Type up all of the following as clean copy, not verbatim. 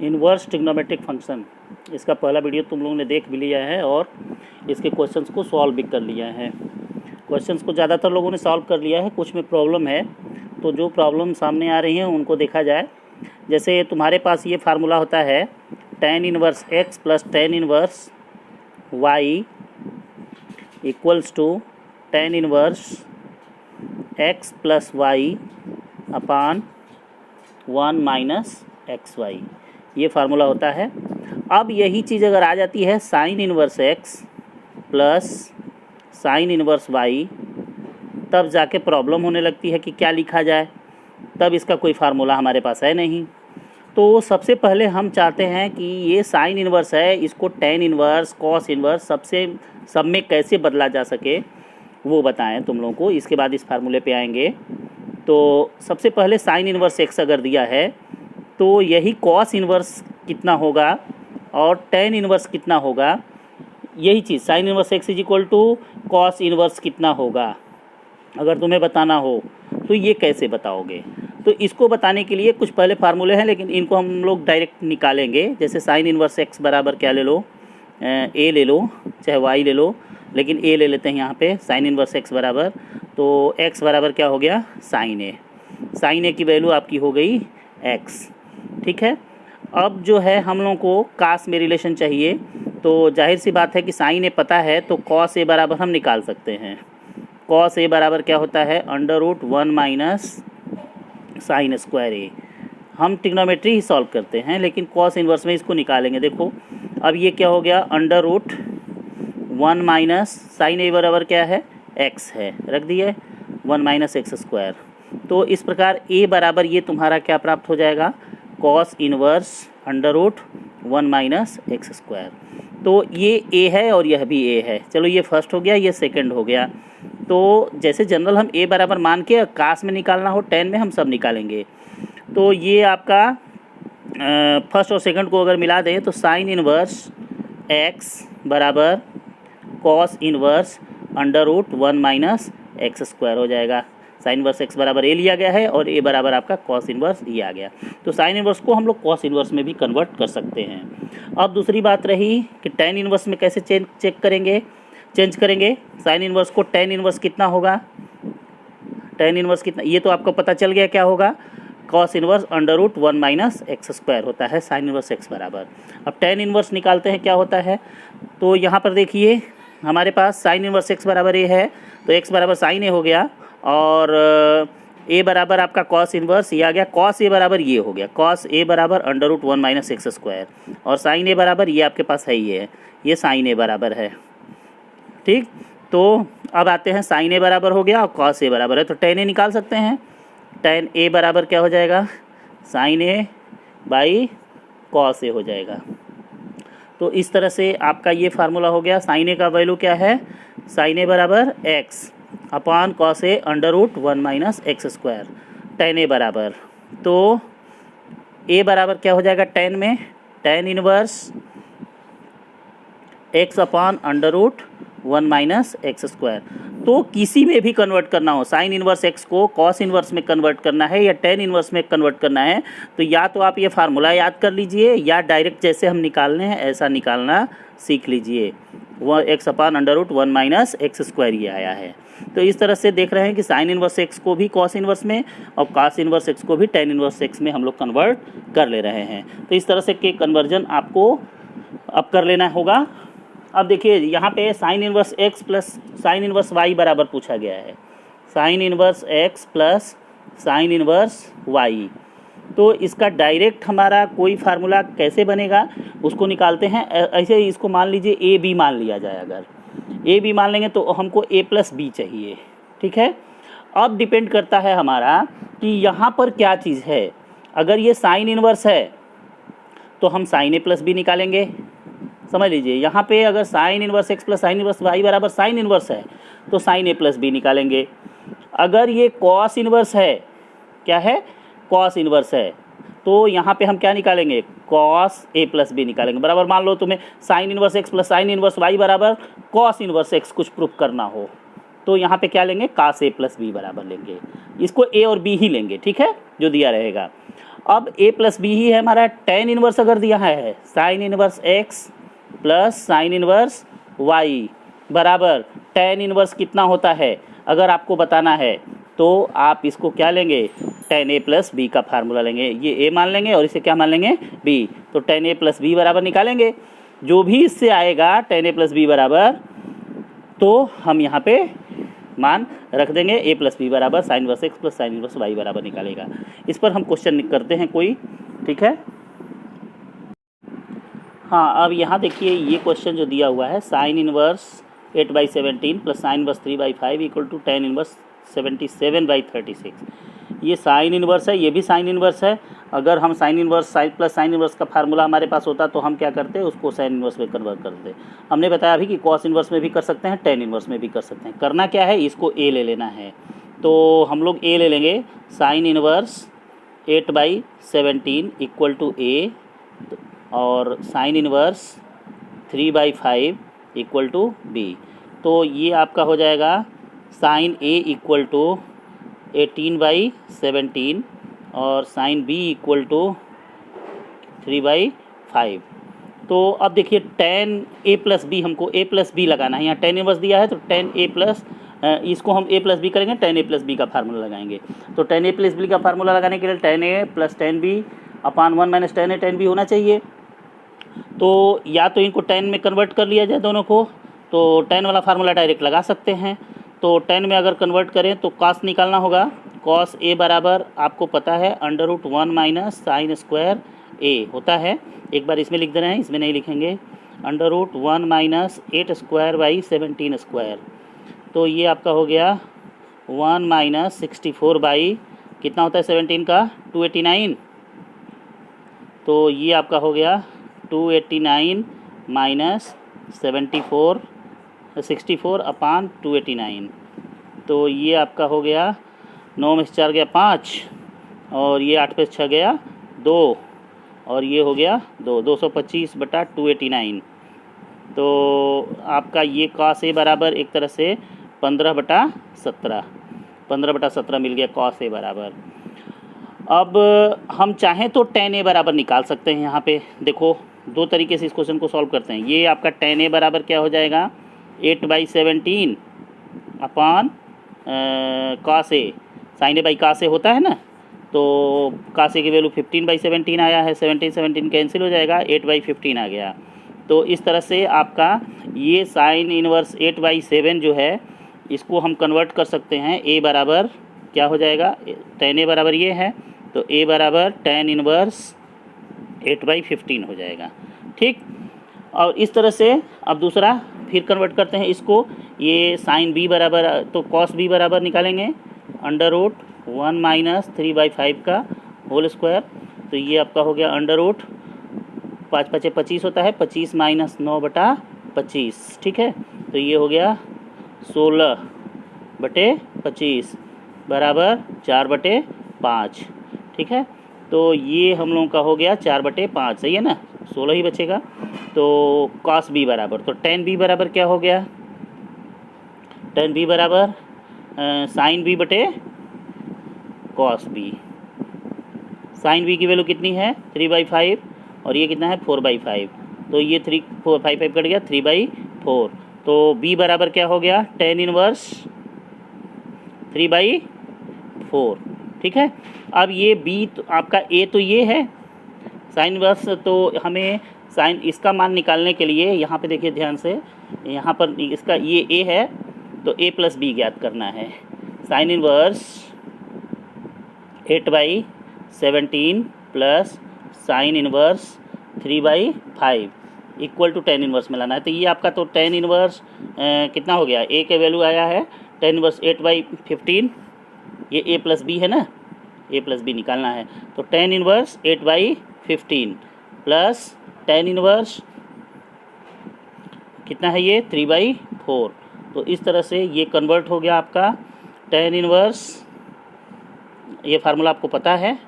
Inverse trigonometric function, इसका पहला video तुम लोगों ने देख भी लिया है और इसके क्वेश्चंस को सॉल्व भी कर लिया है। क्वेश्चंस को ज़्यादातर लोगों ने सॉल्व कर लिया है, कुछ में प्रॉब्लम है, तो जो प्रॉब्लम सामने आ रही हैं उनको देखा जाए। जैसे तुम्हारे पास ये फार्मूला होता है tan inverse x plus tan inverse y equals to tan inverse x plus y upon 1 minus XY, ये फार्मूला होता है। अब यही चीज़ अगर आ जाती है sine inverse x plus sine inverse y, तब जाके प्रॉब्लम होने लगती है कि क्या लिखा जाए। तब इसका कोई फार्मूला हमारे पास है नहीं, तो सबसे पहले हम चाहते हैं कि ये साइन इनवर्स है, इसको टेन इनवर्स कॉस इनवर्स सब में कैसे बदला जा सके वो बताएं तुम लोगों को। इसके बाद इस फार्मूले पे आएंगे। तो सबसे पहले साइन इनवर्स x अगर दिया है तो यही कॉस इनवर्स कितना होगा और टेन इनवर्स कितना होगा, यही चीज़ sine inverse x is equal to cos inverse कितना होगा अगर तुम्हें बताना हो तो ये कैसे बताओगे। तो इसको बताने के लिए कुछ पहले फार्मूले हैं, लेकिन इनको हम लोग डायरेक्ट निकालेंगे। जैसे साइन इनवर्स x बराबर क्या ले लो, a ले लो चाहे y ले लो, लेकिन a ले लेते हैं यहाँ पे। साइन इनवर्स x बराबर, तो x बराबर क्या हो गया साइन a। साइन a की वैल्यू आपकी हो गई x, ठीक है। अब जो है हम लोगों को कास में रिलेशन चाहिए, तो जाहिर सी बात है कि साइन ए पता है तो कॉस ए बराबर हम निकाल सकते हैं। कॉस ए बराबर क्या होता है √1 माइनस साइन स्क्वायर ए। हम ट्रिग्नोमेट्री ही सॉल्व करते हैं, लेकिन कॉस इनवर्स में इसको निकालेंगे। देखो अब ये क्या हो गया √1 माइनस साइन ए बराबर क्या है x है, रख दिए 1 माइनस एक्स स्क्वायर। तो इस प्रकार a बराबर ये तुम्हारा क्या प्राप्त हो जाएगा cos inverse √1 minus x square. तो ये a है और यह भी a है। चलो ये फर्स्ट हो गया, ये सेकंड हो गया। तो जैसे जनरल हम a बराबर मान के कास में निकालना हो, टेन में हम सब निकालेंगे। तो ये आपका फर्स्ट और सेकंड को अगर मिला दें तो साइन इनवर्स x बराबर cos inverse √1 minus x square हो जाएगा। साइन इनवर्स x बराबर a लिया गया है और a बराबर आपका कॉस इनवर्स ये आ गया। तो साइन इनवर्स को हम लोग कॉस इनवर्स में भी कन्वर्ट कर सकते हैं। अब दूसरी बात रही कि टेन इनवर्स में कैसे चेंज करेंगे। साइन इनवर्स को टेन इनवर्स कितना होगा, टेन इनवर्स कितना, ये तो आपको पता चल गया क्या होगा cos inverse √1 minus x square होता है साइन इनवर्स x बराबर। अब टेन इनवर्स निकालते हैं क्या होता है। तो यहाँ पर देखिए हमारे पास साइन इनवर्स x बराबर a है, तो x बराबर साइन a हो गया और a बराबर आपका कॉस इनवर्स ये आ गया। कॉस a बराबर ये हो गया, कॉस a बराबर √1 माइनस एक्स स्क्वायर, और साइन a बराबर ये आपके पास है, ये साइन a बराबर है, ठीक। तो अब आते हैं साइन a बराबर हो गया और कॉस a बराबर है, तो टेन a निकाल सकते हैं। टेन a बराबर क्या हो जाएगा sine a by cos a हो जाएगा। तो इस तरह से आपका ये फार्मूला हो गया। साइन a का वैल्यू क्या है, साइन a बराबर x अपान कॉस ए √1 माइनस एक्स स्क्वायर, टेन ए बराबर, तो ए बराबर क्या हो जाएगा टेन में टेन इनवर्स x अपान √1 माइनस एक्स स्क्वायर। तो किसी में भी कन्वर्ट करना हो, साइन इनवर्स x को कॉस इनवर्स में कन्वर्ट करना है या टेन इनवर्स में कन्वर्ट करना है, तो या तो आप ये फार्मूला याद कर लीजिए या डायरेक्ट जैसे हम निकालने हैं ऐसा निकालना सीख लीजिए। वह x अपान √1 माइनस एक्स स्क्वायर ये आया है। तो इस तरह से देख रहे हैं कि साइन इनवर्स x को भी कॉस इनवर्स में और कॉस इनवर्स x को भी टेन इनवर्स x में हम लोग कन्वर्ट कर ले रहे हैं। तो इस तरह से के कन्वर्जन आपको अब कर लेना होगा। अब देखिए यहाँ पे sign inverse x plus sine inverse y बराबर पूछा गया है, sine inverse x plus sine inverse y। तो इसका डायरेक्ट हमारा कोई फार्मूला कैसे बनेगा उसको निकालते हैं। ऐसे ही इसको मान लीजिए ए बी मान लिया जाए, अगर ए बी मान लेंगे तो हमको a प्लस बी चाहिए, ठीक है। अब डिपेंड करता है हमारा कि यहाँ पर क्या चीज़ है। अगर ये साइन इनवर्स है तो हम साइन a प्लस बी निकालेंगे, समझ लीजिए। यहाँ पे अगर sign inverse x plus sine inverse y बराबर साइन इनवर्स है तो साइन a प्लस बी निकालेंगे। अगर ये कॉस इनवर्स है, क्या है कॉस इनवर्स है, तो यहाँ पे हम क्या निकालेंगे कॉस a प्लस बी निकालेंगे। बराबर मान लो तुम्हें sign inverse x plus sine inverse y बराबर कॉस इनवर्स x कुछ प्रूफ करना हो, तो यहाँ पे क्या लेंगे कास a प्लस बी बराबर लेंगे। इसको a और b ही लेंगे, ठीक है, जो दिया रहेगा। अब a प्लस बी ही है हमारा। टेन इनवर्स अगर दिया है sine inverse x plus sine inverse y बराबर टेन इनवर्स कितना होता है अगर आपको बताना है तो आप इसको क्या लेंगे, टेन ए प्लस बी का फार्मूला लेंगे। ये a मान लेंगे और इसे क्या मान लेंगे, b। तो टेन ए प्लस बी बराबर निकालेंगे। जो भी इससे आएगा टेन ए प्लस बी बराबर, तो हम यहाँ पे मान रख देंगे। a प्लस बी बराबर sign inverse x plus sine inverse y बराबर निकालेगा। इस पर हम क्वेश्चन करते हैं कोई, ठीक है। हाँ, अब यहाँ देखिए ये क्वेश्चन जो दिया हुआ है, sine inverse 8/17 plus sine inverse 3/5 equal to tan inverse 77/36। ये साइन इनवर्स है, ये भी साइन इनवर्स है। अगर हम sine inverse sine plus sine inverse का फार्मूला हमारे पास होता तो हम क्या करते, उसको साइन इनवर्स में कन्वर्ट करते। हमने बताया अभी कि कॉस इनवर्स में भी कर सकते हैं, टेन इनवर्स में भी कर सकते हैं। करना क्या है, इसको ए ले लेना है। तो हम लोग ए ले लेंगे, sine inverse 8/17 equal to A और sine inverse 3/5 equal to B. तो ये आपका हो जाएगा साइन ए इक्वल टू 18/17 और साइन बी इक्वल टू 3/5। तो अब देखिए टेन ए प्लस बी, हमको ए प्लस बी लगाना है। यहाँ टेन इनवर्स दिया है तो टेन ए प्लस, इसको हम ए प्लस बी करेंगे, टेन ए प्लस बी का फार्मूला लगाएंगे। तो टेन ए प्लस बी का फार्मूला लगाने के लिए टेन ए प्लस टेन बी अपान 1 माइनस टेन ए टेन बी होना चाहिए। तो या तो इनको टेन में कन्वर्ट कर लिया जाए दोनों को, तो टेन वाला फार्मूला डायरेक्ट लगा सकते हैं। तो टेन में अगर कन्वर्ट करें तो कॉस निकालना होगा। कॉस ए बराबर आपको पता है √1 माइनस साइन स्क्वायर ए होता है। एक बार इसमें लिख दे रहे हैं, इसमें नहीं लिखेंगे। √1 माइनस 8 स्क्वायर बाई 17 स्क्वायर। तो ये आपका हो गया 1 माइनस 64 बाई कितना होता है 17 का 289। तो ये आपका हो गया 289 माइनस 64 अपान 289। तो ये आपका हो गया 9 में से 4 गया 5 और ये 8 पे 6 गया 2 और ये हो गया 225/289। तो आपका ये कॉस ए बराबर एक तरह से 15/17 मिल गया कॉस ए बराबर। अब हम चाहें तो टेन ए बराबर निकाल सकते हैं। यहाँ पे देखो दो तरीके से इस क्वेश्चन को सॉल्व करते हैं। ये आपका टेन ए बराबर क्या हो जाएगा 8/17 upon cos A, sine A by cos A होता है ना। तो कॉस ए की वैल्यू 15/17 आया है, 17 कैंसिल हो जाएगा, 8/15 आ गया। तो इस तरह से आपका ये साइन इनवर्स 8/7 जो है इसको हम कन्वर्ट कर सकते हैं। ए बराबर क्या हो जाएगा, टेन ए बराबर ये है, तो ए बराबर टेन इनवर्स 8/15 हो जाएगा, ठीक। और इस तरह से अब दूसरा फिर कन्वर्ट करते हैं इसको। ये साइन बी बराबर, तो कॉस बी बराबर निकालेंगे √1 माइनस 3/5 का होल स्क्वायर। तो ये आपका हो गया √ 5 × 5 = 25 होता है, 25 माइनस 9/25, ठीक है। तो ये हो गया 16/25 बराबर 4/5, ठीक है। तो ये हम लोगों का हो गया 4/5, सही है ना, 16 ही बचेगा। तो कॉस बी बराबर, तो टेन बी बराबर क्या हो गया, टेन बी बराबर साइन बी बटे कॉस बी। साइन बी की वैल्यू कितनी है 3/5 और ये कितना है 4/5। तो ये 3 4 5 5 कट गया 3/4। तो बी बराबर क्या हो गया टेन इनवर्स 3/4, ठीक है। अब ये बी तो आपका ए तो ये है साइन इनवर्स, तो हमें साइन इसका मान निकालने के लिए यहाँ पे देखिए ध्यान से, यहाँ पर इसका ये ए है तो ए प्लस बी ज्ञात करना है। Sine inverse 8/17 plus sine inverse 3/5 equal to tan inverse में लाना है। तो ये आपका तो टेन इनवर्स कितना हो गया, ए के वैल्यू आया है टेन इनवर्स 8/15, ये ए प्लस बी है ना, ए प्लस बी निकालना है। तो tan inverse 8/15 plus tan inverse कितना है ये 3/4। तो इस तरह से ये कन्वर्ट हो गया आपका टेन इनवर्स, ये फार्मूला आपको पता है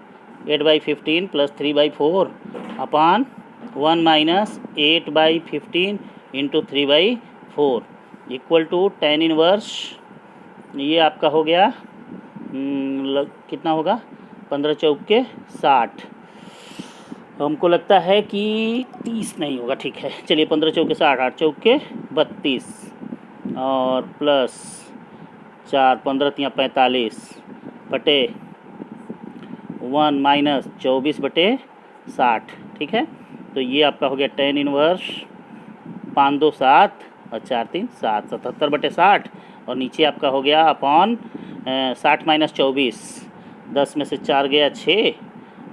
8/15 plus 3/4 upon 1 minus 8/15 into 3/4 equal to tan inverse, ये आपका हो गया कितना होगा 15 × 4 = 60। हमको लगता है कि 30 नहीं होगा, ठीक है चलिए 15 चौके 60, 8 चौके 32 और प्लस 4 15 तियाँ 45 बटे 1 माइनस 24/60, ठीक है। तो ये आपका हो गया tan इनवर्स 5 2 7 और 4 3 7 77/60 और नीचे आपका हो गया अपॉन 60 माइनस 24, 10 में से 4 गया 6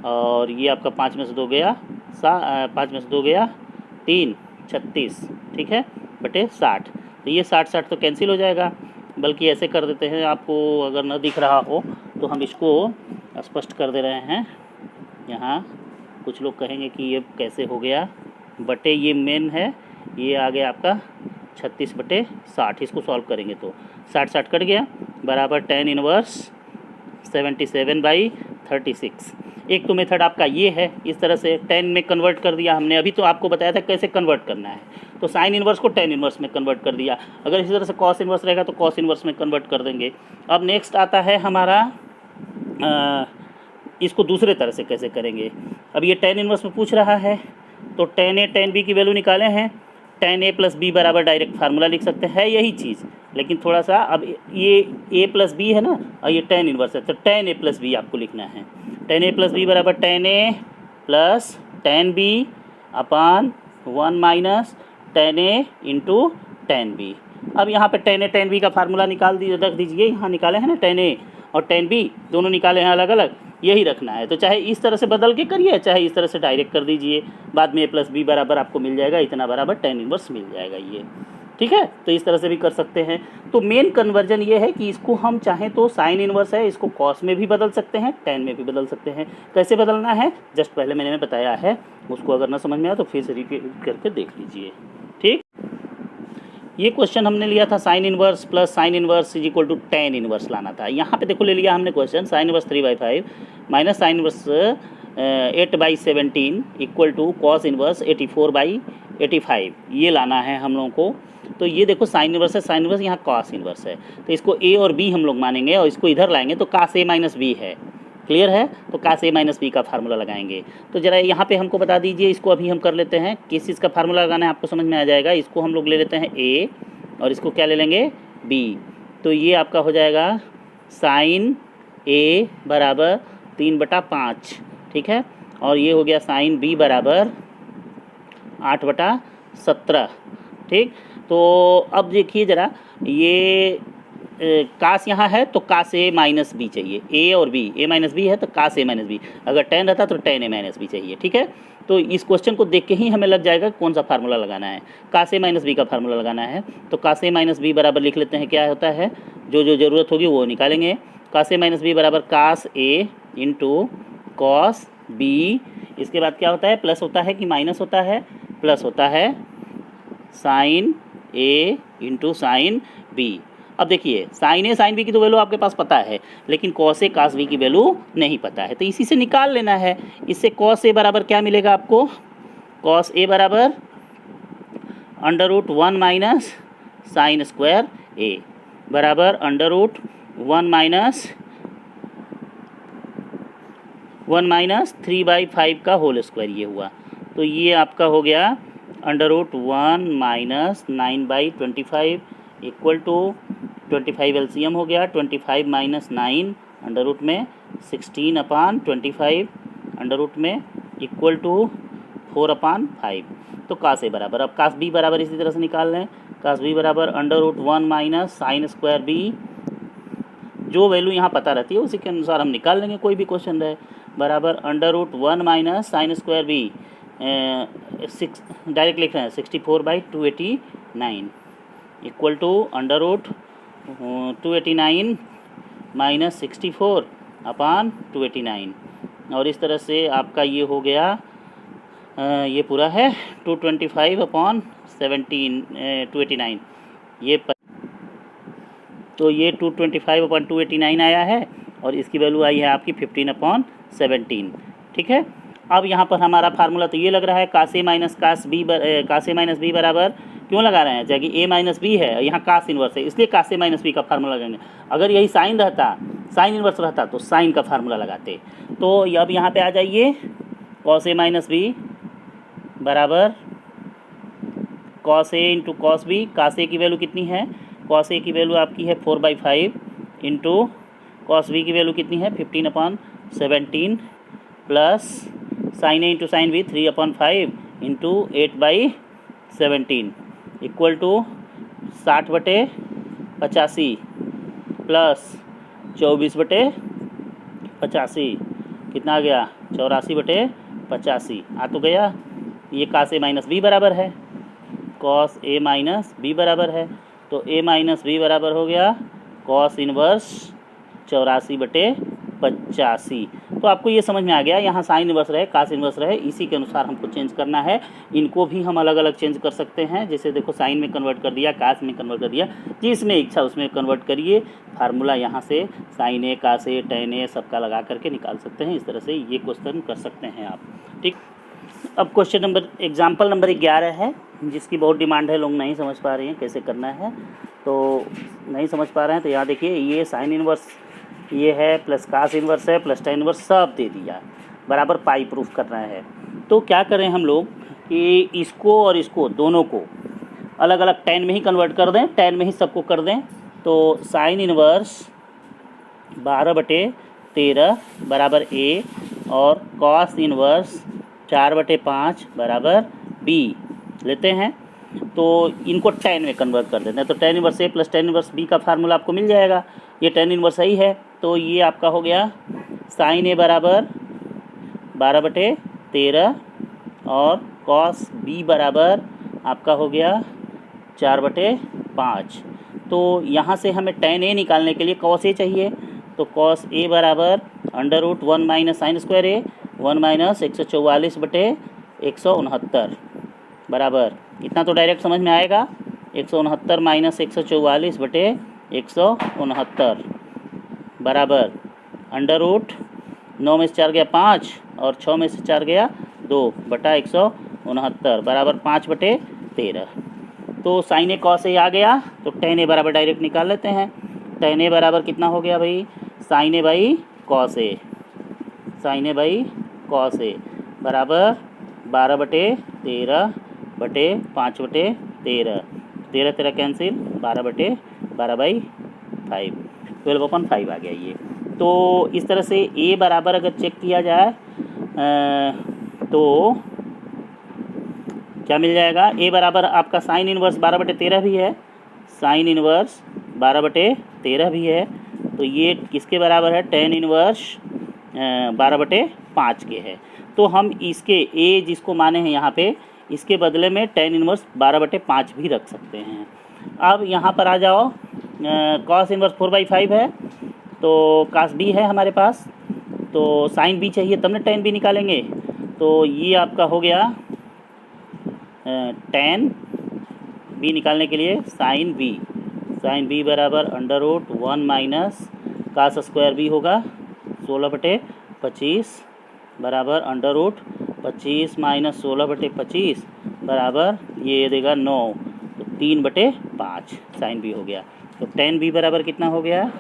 और ये आपका 5 में से 2 गया 5 में से 2 गया 3 36, ठीक है बटे 60। तो ये 60 60 तो कैंसिल हो जाएगा, बल्कि ऐसे कर देते हैं, आपको अगर न दिख रहा हो तो हम इसको स्पष्ट कर दे रहे हैं। यहाँ कुछ लोग कहेंगे कि ये कैसे हो गया, बटे ये मेन है, ये आ गया आपका 36/60। इसको सॉल्व करेंगे तो 60 60 कट गया बराबर tan इनवर्स 77/36। एक तो मेथड आपका ये है, इस तरह से tan में कन्वर्ट कर दिया हमने, अभी तो आपको बताया था कैसे कन्वर्ट करना है। तो साइन इनवर्स को tan इनवर्स में कन्वर्ट कर दिया, अगर इसी तरह से cos इनवर्स रहेगा तो cos इनवर्स में कन्वर्ट कर देंगे। अब नेक्स्ट आता है हमारा इसको दूसरे तरह से कैसे करेंगे। अब ये tan इनवर्स में पूछ रहा है तो tan A tan B की वैल्यू निकाले हैं, tan A प्लस बी बराबर डायरेक्ट फार्मूला लिख सकते हैं, यही चीज़, लेकिन थोड़ा सा अब ये A प्लस बी है ना और ये tan इनवर्स है, तो tan A प्लस बी आपको लिखना है। tan A प्लस बी बराबर tan A plus tan B upon 1 minus tan A into tan B। अब यहाँ पे tan A tan B का फार्मूला निकाल रख दीजिए, यहाँ निकाले हैं ना tan A और tan B दोनों निकाले हैं अलग अलग, यही रखना है। तो चाहे इस तरह से बदल के करिए, चाहे इस तरह से डायरेक्ट कर दीजिए, बाद में A प्लस बी बराबर आपको मिल जाएगा, इतना बराबर tan इनवर्स मिल जाएगा ये, ठीक है। तो इस तरह से भी कर सकते हैं। तो मेन कन्वर्जन ये है कि इसको हम चाहें तो साइन इनवर्स है, इसको कॉस में भी बदल सकते हैं, tan में भी बदल सकते हैं। कैसे बदलना है जस्ट पहले मैंने बताया है, उसको अगर ना समझ में आया तो फिर से रिपीट करके देख लीजिए, ठीक। ये क्वेश्चन हमने लिया था sine inverse plus sine inverse is equal to tan inverse लाना था। यहाँ पे देखो ले लिया हमने question sine inverse 3/5 minus sine inverse 8/17 equal to cos inverse 84/85, ये लाना है हम लोगों को। तो ये देखो साइन इनवर्स है, साइन इनवर्स, यहाँ कॉस इनवर्स है, तो इसको A और B हम लोग मानेंगे और इसको इधर लाएंगे तो cos A माइनस बी है, क्लियर है। तो cos A माइनस बी का फार्मूला लगाएंगे। तो जरा यहाँ पे हमको बता दीजिए, इसको अभी हम कर लेते हैं, किस चीज़ का फार्मूला लगाना है आपको समझ में आ जाएगा। इसको हम लोग ले लेते हैं A और इसको क्या ले लेंगे B। तो ये आपका हो जाएगा साइन A बराबर 3/5, ठीक है, और ये हो गया साइन B बराबर 8/17, ठीक। तो अब देखिए ज़रा, ये कास यहाँ है तो कास A माइनस बी चाहिए, A और B, A माइनस बी है तो कास A माइनस बी, अगर tan रहता तो tan A माइनस बी चाहिए, ठीक है। तो इस क्वेश्चन को देख के ही हमें लग जाएगा कौन सा फार्मूला लगाना है, कास A माइनस बी का फार्मूला लगाना है। तो कास A माइनस बी बराबर लिख लेते हैं, क्या होता है, जो जो ज़रूरत होगी वो निकालेंगे। कास A माइनस बी बराबर कास A इंटू कॉस B, इसके बाद क्या होता है, प्लस होता है कि माइनस होता है, प्लस होता है sine A into sine B। अब देखिए साइन A साइन B की तो वैल्यू आपके पास पता है, लेकिन कॉस A कॉस B की वैल्यू नहीं पता है, तो इसी से निकाल लेना है। इससे कॉस A बराबर क्या मिलेगा आपको, कॉस A बराबर √1 माइनस साइन स्क्वायर A बराबर √1 माइनस 3/5 का होल स्क्वायर, ये हुआ। तो ये आपका हो गया √1 माइनस 9/25 इक्वल टू 25 एलसीएम हो गया, 25 माइनस 9 अंडर रूट में 16/25 अंडर रूट में इक्वल टू 4/5। तो कास A बराबर, अब कास B बराबर इसी तरह से निकाल लें, कास B बराबर √1 माइनस साइन स्क्वायर B, जो वैल्यू यहाँ पता रहती है उसी के अनुसार हम निकाल लेंगे, कोई भी क्वेश्चन रहे, बराबर √1 minus sine square B, direct लिख रहे हैं 64/289 इक्वल टू √289 माइनस 64/289। और इस तरह से आपका ये हो गया, ये पूरा है 225/289 ये तो ये 225/289 आया है और इसकी वैल्यू आई है आपकी 15/17, ठीक है। अब यहाँ पर हमारा फार्मूला तो ये लग रहा है कास A माइनस कास B बराबर, क्यों लगा रहे हैं, जबकि A माइनस बी है, यहाँ कास इनवर्स है, इसलिए कास A माइनस बी का फार्मूला लगाएंगे। अगर यही साइन रहता, साइन इनवर्स रहता तो साइन का फार्मूला लगाते। तो अब यहाँ पे आ जाइए, कॉस ए माइनस बी बराबर cos A into cos B. Cos A की वैल्यू कितनी है, कॉस ए की वैल्यू आपकी है 4/5 इंटू कॉस बी की वैल्यू कितनी है 15/17 plus sine A into sine B 3/5 into 8/17 equal to 60/85 plus 24/85 कितना आ गया 84/85 आ तो गया। ये कॉस ए माइनस बी बराबर है, कॉस ए माइनस बी बराबर है, तो ए माइनस बी बराबर हो गया कॉस इनवर्स 84/85। तो आपको ये समझ में आ गया, यहाँ साइन इनवर्स रहे कॉस इनवर्स रहे, इसी के अनुसार हमको चेंज करना है। इनको भी हम अलग अलग चेंज कर सकते हैं, जैसे देखो साइन में कन्वर्ट कर दिया, कॉस में कन्वर्ट कर दिया, जिसमें इच्छा उसमें कन्वर्ट करिए। फार्मूला यहाँ से sign A cos A ten ए सबका लगा करके निकाल सकते हैं। इस तरह से ये क्वेश्चन कर सकते हैं आप, ठीक। अब क्वेश्चन नंबर एग्जाम्पल नंबर 11 है, जिसकी बहुत डिमांड है, लोग नहीं समझ पा रहे हैं कैसे करना है, तो नहीं समझ पा रहे हैं तो यहाँ देखिए, ये साइन इनवर्स ये है प्लस कॉस इनवर्स है प्लस टेन इनवर्स सब दे दिया, बराबर पाई प्रूफ करना है। तो क्या करें हम लोग कि इसको और इसको दोनों को अलग अलग टेन में ही कन्वर्ट कर दें, टेन में ही सबको कर दें। तो साइन इनवर्स 12/13 बराबर ए और कॉस इनवर्स 4/5 बराबर बी लेते हैं। तो इनको टेन में कन्वर्ट कर देते हैं, तो टेन इनवर्स ए प्लस टेन इनवर्स बी का फार्मूला आपको मिल जाएगा। ये टेन इनवर्स सही है, तो ये आपका हो गया साइन ए बराबर 12/13 और कॉस बी बराबर आपका हो गया 4/5। तो यहाँ से हमें टेन ए निकालने के लिए कॉस ए चाहिए, तो कॉस ए बराबर √1 माइनस साइन स्क्वायर ए 1 माइनस 144/169 बराबर, इतना तो डायरेक्ट समझ में आएगा। 169 माइनस 144/169 बराबर √9 में से 4 गया 5 और 6 में से 4 गया 2/169 बराबर 5/13। तो साइन ए कॉस ए आ गया, तो टेन ए बराबर डायरेक्ट निकाल लेते हैं। टेन ए बराबर कितना हो गया भाई, sine A by cos A, sine A by cos A बराबर 12/13 बटे 5/13, 13 कैंसिल 12/5 12/5 आ गया ये। तो इस तरह से ए बराबर अगर चेक किया जाए तो क्या मिल जाएगा, ए बराबर आपका साइन इनवर्स 12/13 भी है, साइन इनवर्स 12/13 भी है, तो ये किसके बराबर है, टेन इनवर्स 12/5 के है। तो हम इसके ए जिसको माने हैं यहाँ पे, इसके बदले में टेन इनवर्स 12/5 भी रख सकते हैं। अब यहाँ पर आ जाओ, कॉस इनवर्स 4/5 है, तो कॉस बी है हमारे पास, तो साइन बी चाहिए तब ना टेन बी निकालेंगे। तो ये आपका हो गया टेन बी निकालने के लिए साइन बी बराबर √1 माइनस कॉस स्क्वायर बी होगा 16/25 बराबर √25 माइनस 16/25 बराबर ये देगा 9, तो 3/5 साइन बी हो गया। तो टेन बी बराबर कितना हो गया,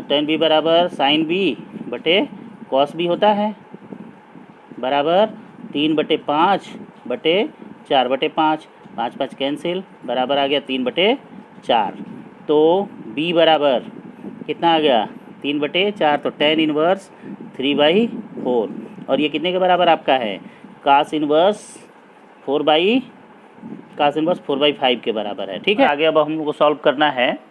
टेन बी बराबर साइन बी बटे कॉस बी होता है बराबर 3/5 बटे 4/5, 5 कैंसिल बराबर आ गया 3/4। तो बी बराबर कितना आ गया 3/4, तो टेन इनवर्स 3/4 और ये कितने के बराबर आपका है, कॉस इनवर्स 4/5 के बराबर है, ठीक है। आगे अब हम लोग को सॉल्व करना है,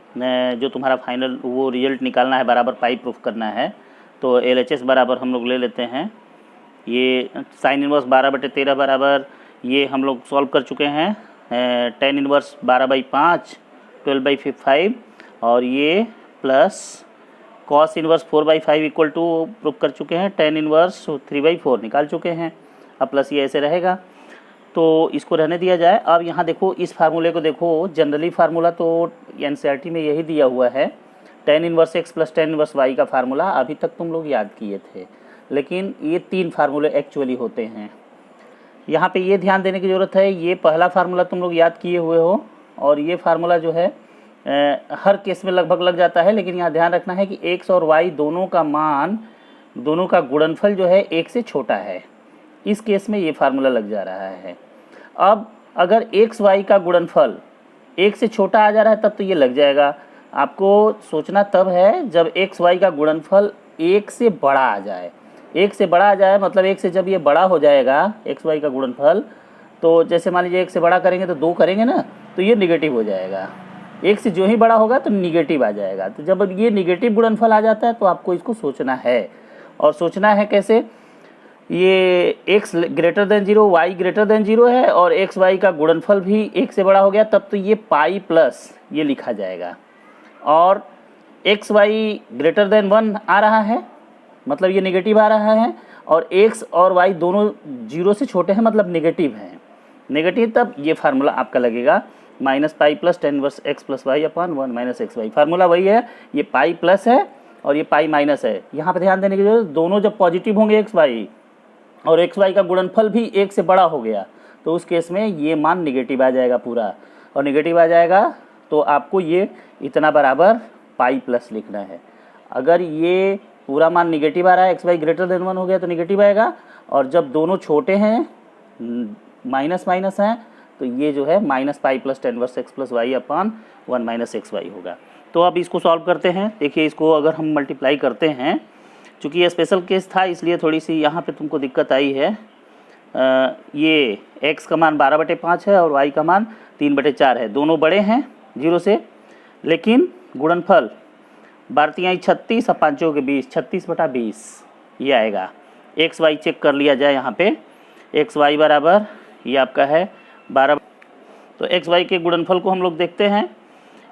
जो तुम्हारा फाइनल वो रिजल्ट निकालना है, बराबर पाई प्रूफ करना है। तो LHS बराबर हम लोग ले लेते हैं, ये साइन इनवर्स 12/13 बराबर ये हम लोग सॉल्व कर चुके हैं, टेन इनवर्स 12/5 12/5 और ये plus cos inverse 4/5 equal to proof कर चुके हैं, टेन इनवर्स 3/4 निकाल चुके हैं। अब प्लस ये ऐसे रहेगा, तो इसको रहने दिया जाए। अब यहाँ देखो इस फार्मूले को देखो, जनरली फार्मूला तो NCERT में यही दिया हुआ है, tan inverse x plus tan inverse y का फार्मूला अभी तक तुम लोग याद किए थे, लेकिन ये 3 फार्मूले एक्चुअली होते हैं। यहाँ पे ये ध्यान देने की ज़रूरत है, ये पहला फार्मूला तुम लोग याद किए हुए हो और ये फार्मूला जो है हर केस में लगभग लग जाता है, लेकिन यहाँ ध्यान रखना है कि x और y दोनों का मान दोनों का गुणनफल जो है 1 से छोटा है, इस केस में ये फार्मूला लग जा रहा है। अब अगर एक्स वाई का गुणनफल 1 से छोटा आ जा रहा है तब तो ये लग जाएगा। आपको सोचना तब है जब एक्स वाई का गुणनफल 1 से बड़ा आ जाए। 1 से बड़ा आ जाए मतलब 1 से जब ये बड़ा हो जाएगा एक्स वाई का गुणनफल, तो जैसे मान लीजिए 1 से बड़ा करेंगे तो 2 करेंगे ना, तो ये निगेटिव हो जाएगा। 1 से जो ही बड़ा होगा तो निगेटिव आ जाएगा। तो जब ये निगेटिव गुणनफल आ जाता है तो आपको इसको सोचना है, और सोचना है कैसे, ये x greater than 0 y greater than 0 है और एक्स वाई का गुणनफल भी 1 से बड़ा हो गया, तब तो ये पाई प्लस ये लिखा जाएगा। और एक्स वाई ग्रेटर देन 1 आ रहा है मतलब ये नेगेटिव आ रहा है, और x और y दोनों 0 से छोटे हैं मतलब नेगेटिव हैं, नेगेटिव, तब ये फार्मूला आपका लगेगा minus pi plus tan inverse x plus y upon 1 minus x y. Formula वही है, ये पाई प्लस है और ये पाई माइनस है। यहाँ पे ध्यान देने की जरूरत, दोनों जब पॉजिटिव होंगे एक्स वाई और एक्स वाई का गुणनफल भी 1 से बड़ा हो गया तो उस केस में ये मान निगेटिव आ जाएगा पूरा, और निगेटिव आ जाएगा तो आपको ये इतना बराबर पाई प्लस लिखना है। अगर ये पूरा मान निगेटिव आ रहा है, एक्स वाई ग्रेटर देन 1 हो गया तो निगेटिव आएगा, और जब दोनों छोटे हैं माइनस माइनस हैं तो ये जो है minus pi plus tan inverse x plus y upon 1 minus x y होगा। तो अब इसको सॉल्व करते हैं। देखिए इसको अगर हम मल्टीप्लाई करते हैं, चूँकि ये स्पेशल केस था इसलिए थोड़ी सी यहाँ पे तुमको दिक्कत आई है। ये x का मान 12/5 है और y का मान 3/4 है, दोनों बड़े हैं 0 से, लेकिन गुणनफल 12×3 36 और 5 के 20 36/20 ये आएगा। एक्स वाई चेक कर लिया जाए यहाँ पे, एक्स वाई बराबर ये आपका है 12। तो एक्स वाई के गुणनफल को हम लोग देखते हैं।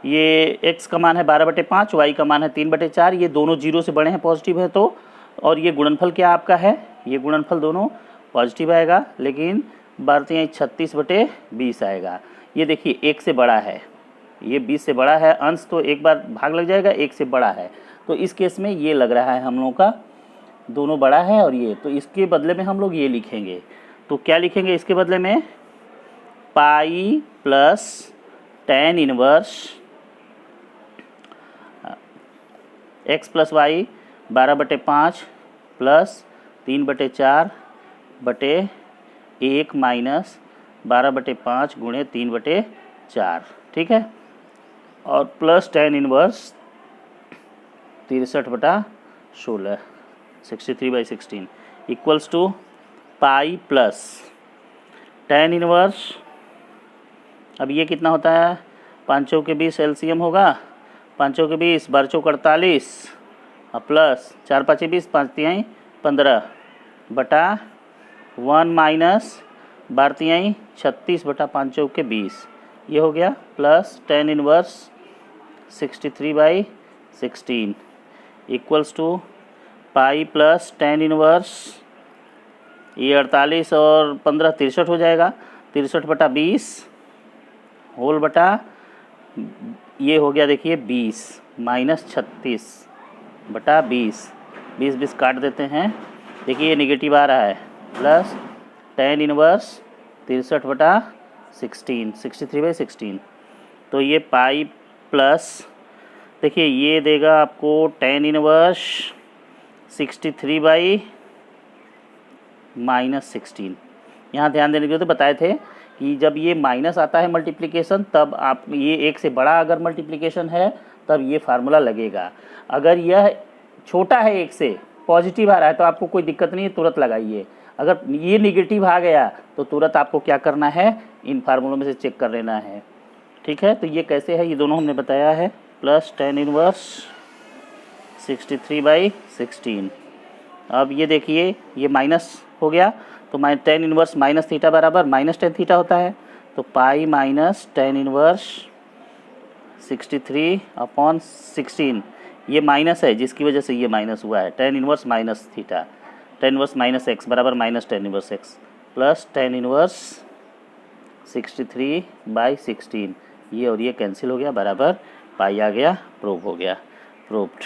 ये x का मान है 12/5, y का मान है 3/4, ये दोनों 0 से बड़े हैं पॉजिटिव है तो, और ये गुणनफल क्या आपका है, ये गुणनफल दोनों पॉजिटिव आएगा, लेकिन 12×3 36/20 आएगा। ये देखिए 1 से बड़ा है, ये 20 से बड़ा है, अंश तो एक बार भाग लग जाएगा, 1 से बड़ा है, तो इस केस में ये लग रहा है हम लोगों का दोनों बड़ा है और ये, तो इसके बदले में हम लोग ये लिखेंगे। तो क्या लिखेंगे इसके बदले में, pi plus tan inverse x plus y 12/5 plus 3/4/1 minus 12/5 गुणे 3/4, ठीक है, और plus tan inverse 63/16 63/16 equals to pi plus tan inverse, अब ये कितना होता है, 5 के 20 एलसीएम होगा, 5 के 20 12 चौक 48 और प्लस 4 5 20 5 3 15 बटा 1 माइनस 12 3 36 बटा 5 के 20 ये हो गया, plus tan inverse 63/16 equals to pi plus tan inverse, ये 48 और 15 63 हो जाएगा, 63/20 होल बटा ये हो गया देखिए 20 माइनस 36/20, 20 काट देते हैं, देखिए ये निगेटिव आ रहा है, प्लस टेन इनवर्स 63/16 63/16, तो ये पाई प्लस देखिए ये देगा आपको टेन इनवर्स 63/-16। यहाँ ध्यान देने के लिए तो बताए थे कि जब ये माइनस आता है मल्टीप्लिकेशन, तब आप ये 1 से बड़ा अगर मल्टीप्लिकेशन है तब ये फार्मूला लगेगा। अगर यह छोटा है 1 से, पॉजिटिव आ रहा है तो आपको कोई दिक्कत नहीं है, तुरंत लगाइए। अगर ये निगेटिव आ गया तो तुरंत आपको क्या करना है, इन फार्मूलों में से चेक कर लेना है, ठीक है। तो ये कैसे है, ये दोनों हमने बताया है, प्लस टेन इनवर्स 63/16। अब ये देखिए ये माइनस हो गया तो टेन इनवर्स माइनस थीटा बराबर माइनस टेन थीटा होता है, तो पाई माइनस टेन इनवर्स 63/16, ये माइनस है जिसकी वजह से ये माइनस हुआ है, tan inverse minus theta, tan inverse minus x बराबर minus tan inverse x, plus tan inverse 63/16, ये और ये कैंसिल हो गया, बराबर पाई आ गया, प्रूव हो गया, प्रूव्ड।